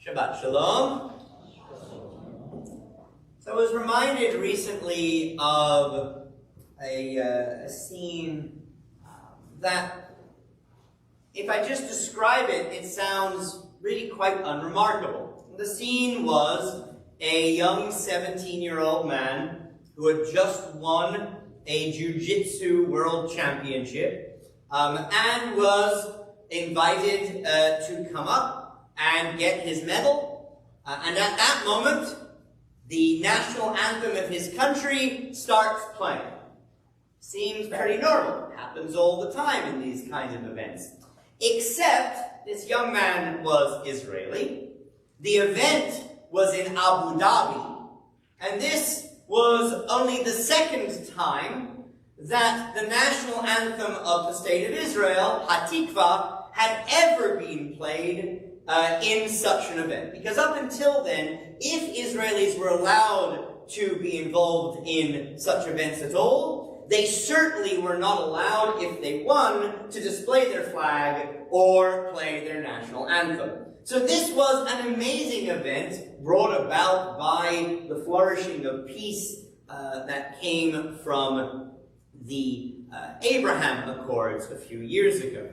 Shabbat Shalom. So I was reminded recently of a scene that, if I just describe it, it sounds really quite unremarkable. The scene was a young 17-year-old man who had just won a jiu-jitsu world championship and was invited to come up and get his medal. And at that moment, the national anthem of his country starts playing. Seems pretty normal. Happens all the time in these kinds of events. Except this young man was Israeli. The event was in Abu Dhabi. And this was only the second time that the national anthem of the State of Israel, Hatikvah, had ever been played in such an event. Because up until then, if Israelis were allowed to be involved in such events at all, they certainly were not allowed, if they won, to display their flag or play their national anthem. So this was an amazing event brought about by the flourishing of peace that came from the Abraham Accords a few years ago.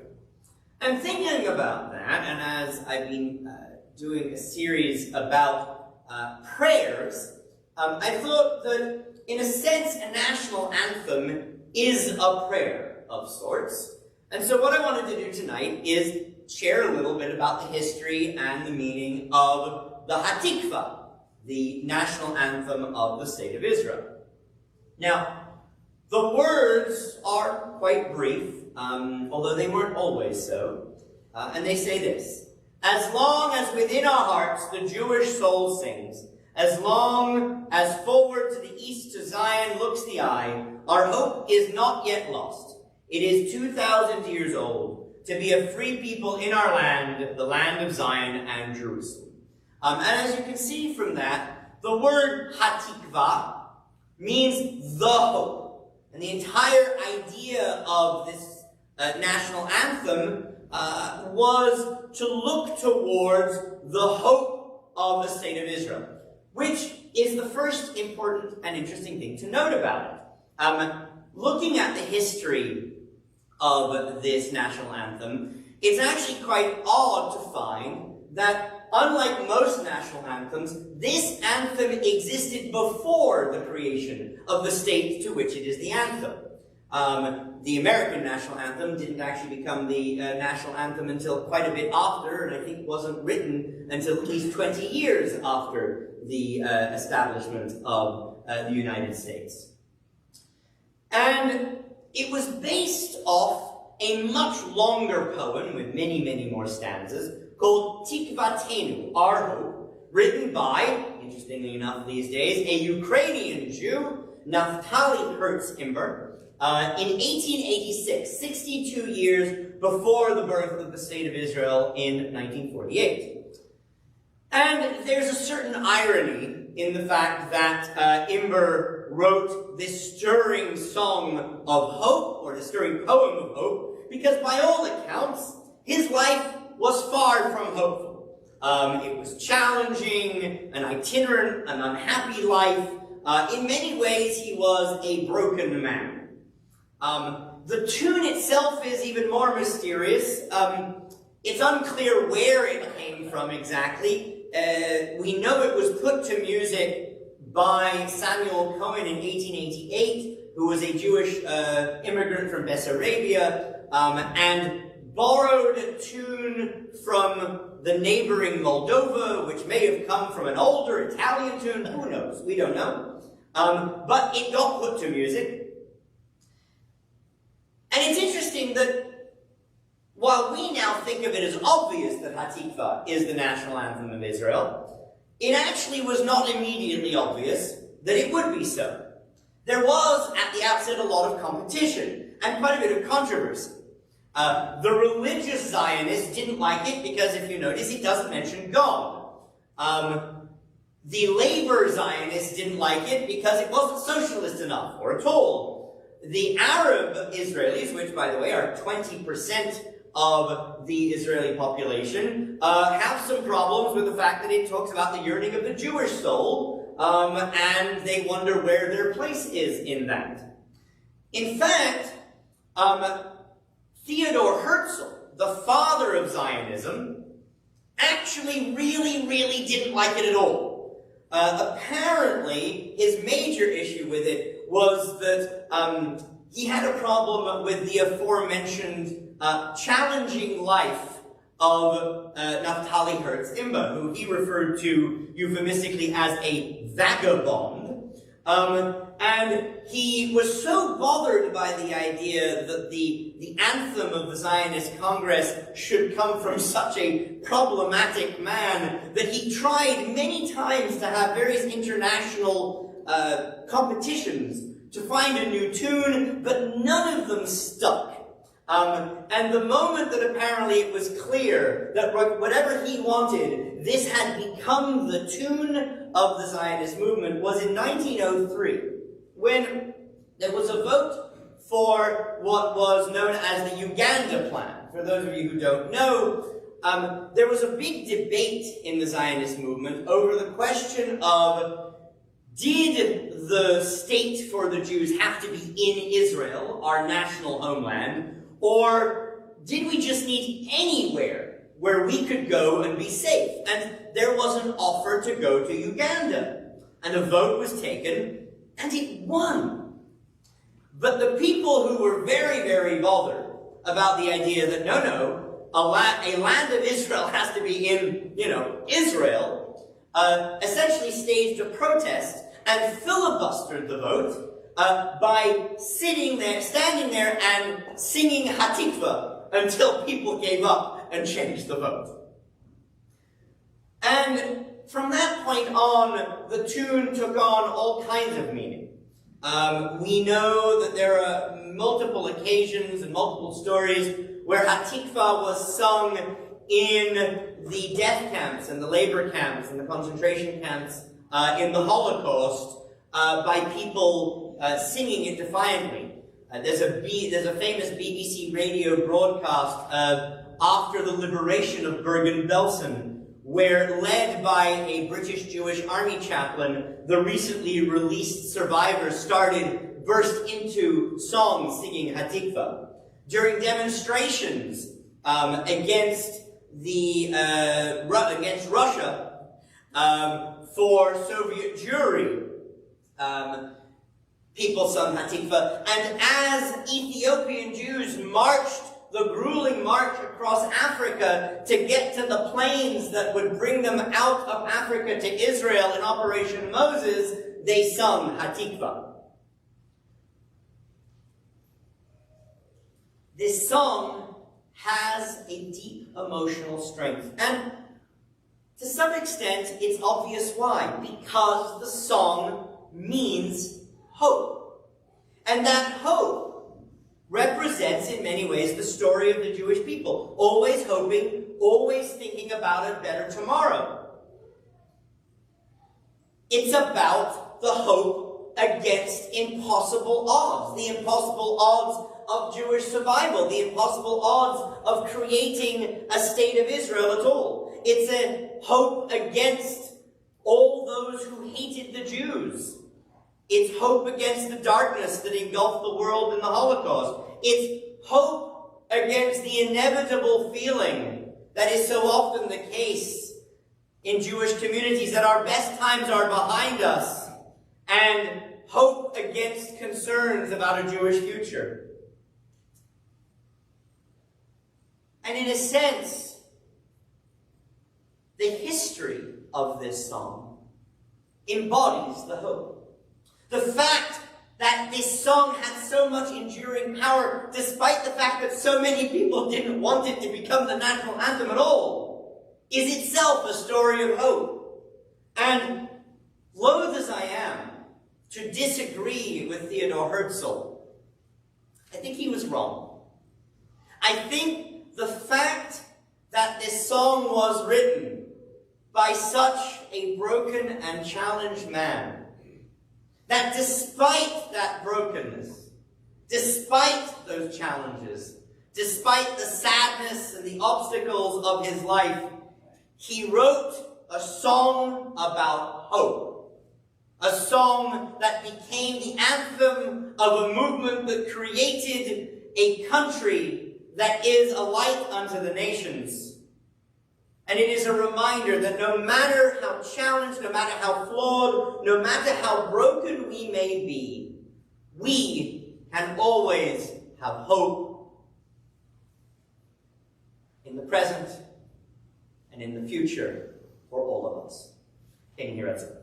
I'm thinking about that, and as I've been doing a series about prayers, I thought that, in a sense, a national anthem is a prayer of sorts. And so what I wanted to do tonight is share a little bit about the history and the meaning of the Hatikvah, the national anthem of the State of Israel. Now, the words are quite brief, although they weren't always so. And they say this: as long as within our hearts the Jewish soul sings, as long as forward to the east to Zion looks the eye, our hope is not yet lost. It is 2,000 years old to be a free people in our land, the land of Zion and Jerusalem. And as you can see from that, the word Hatikvah means the hope. And the entire idea of this national anthem was to look towards the hope of the State of Israel, which is the first important and interesting thing to note about it. Looking at the history of this national anthem, it's actually quite odd to find that, unlike most national anthems, this anthem existed before the creation of the state to which it is the anthem. The American national anthem didn't actually become the national anthem until quite a bit after, and I think wasn't written until at least 20 years after the establishment of the United States. And it was based off a much longer poem with many, many more stanzas called Tikvatenu, Our Hope, written by, interestingly enough these days, a Ukrainian Jew, Naftali Haatzmaut, in 1886, 62 years before the birth of the State of Israel in 1948. And there's a certain irony in the fact that Imber wrote this stirring song of hope, or this stirring poem of hope, because by all accounts, his life was far from hopeful. It was challenging, an itinerant, an unhappy life. In many ways, he was a broken man. The tune itself is even more mysterious. It's unclear where it came from exactly. We know it was put to music by Samuel Cohen in 1888, who was a Jewish immigrant from Bessarabia, and borrowed a tune from the neighboring Moldova, which may have come from an older Italian tune. Who knows? We don't know. But it got put to music. And it's interesting that while we now think of it as obvious that Hatikvah is the national anthem of Israel, it actually was not immediately obvious that it would be so. There was, at the outset, a lot of competition and quite a bit of controversy. The religious Zionists didn't like it because, if you notice, it doesn't mention God. The labor Zionists didn't like it because it wasn't socialist enough, or at all. The Arab Israelis, which, by the way, are 20% of the Israeli population have some problems with the fact that it talks about the yearning of the Jewish soul, and they wonder where their place is in that. In fact, Theodor Herzl, the father of Zionism, actually really didn't like it at all. Apparently, his major issue with it was that he had a problem with the aforementioned challenging life of Naftali Herz Imber, who he referred to euphemistically as a vagabond. And he was so bothered by the idea that the anthem of the Zionist Congress should come from such a problematic man that he tried many times to have various international competitions to find a new tune, but none of them stuck. And the moment that apparently it was clear that whatever he wanted, this had become the tune of the Zionist movement was in 1903, when there was a vote for what was known as the Uganda Plan. For those of you who don't know, there was a big debate in the Zionist movement over the question of, did the state for the Jews have to be in Israel, our national homeland, or did we just need anywhere where we could go and be safe? And there was an offer to go to Uganda. And a vote was taken, and it won. But the people who were very bothered about the idea that no, a land of Israel has to be in, Israel, essentially staged a protest and filibustered the vote by standing there and singing Hatikvah until people gave up and changed the vote. And from that point on, the tune took on all kinds of meaning. We know that there are multiple occasions and multiple stories where Hatikvah was sung in the death camps and the labor camps and the concentration camps in the Holocaust by people singing it defiantly. There's a famous BBC radio broadcast after the liberation of Bergen-Belsen, where, led by a British Jewish army chaplain, the recently released survivors burst into song singing Hatikvah. During demonstrations against Russia for Soviet Jewry, people sung Hatikvah, and as Ethiopian Jews marched the grueling march across Africa to get to the planes that would bring them out of Africa to Israel in Operation Moses, they sung Hatikvah. This song has a deep emotional strength, and to some extent it's obvious why. Because the song means hope. And that hope represents in many ways the story of the Jewish people, always hoping, always thinking about a better tomorrow. It's about the hope against impossible odds, the impossible odds of Jewish survival, the impossible odds of creating a state of Israel at all. It's a hope against all those who hated the Jews. It's hope against the darkness that engulfed the world in the Holocaust. It's hope against the inevitable feeling that is so often the case in Jewish communities that our best times are behind us, and hope against concerns about a Jewish future. And in a sense, the history of this song embodies the hope. The fact that this song had so much enduring power, despite the fact that so many people didn't want it to become the national anthem at all, is itself a story of hope. And loath as I am to disagree with Theodor Herzl, I think he was wrong. I think the fact that this song was written by such a broken and challenged man, that despite that brokenness, despite those challenges, despite the sadness and the obstacles of his life, he wrote a song about hope. A song that became the anthem of a movement that created a country that is a light unto the nations. And it is a reminder that no matter how challenged, no matter how flawed, no matter how broken we may be, we can always have hope in the present and in the future for all of us. In here at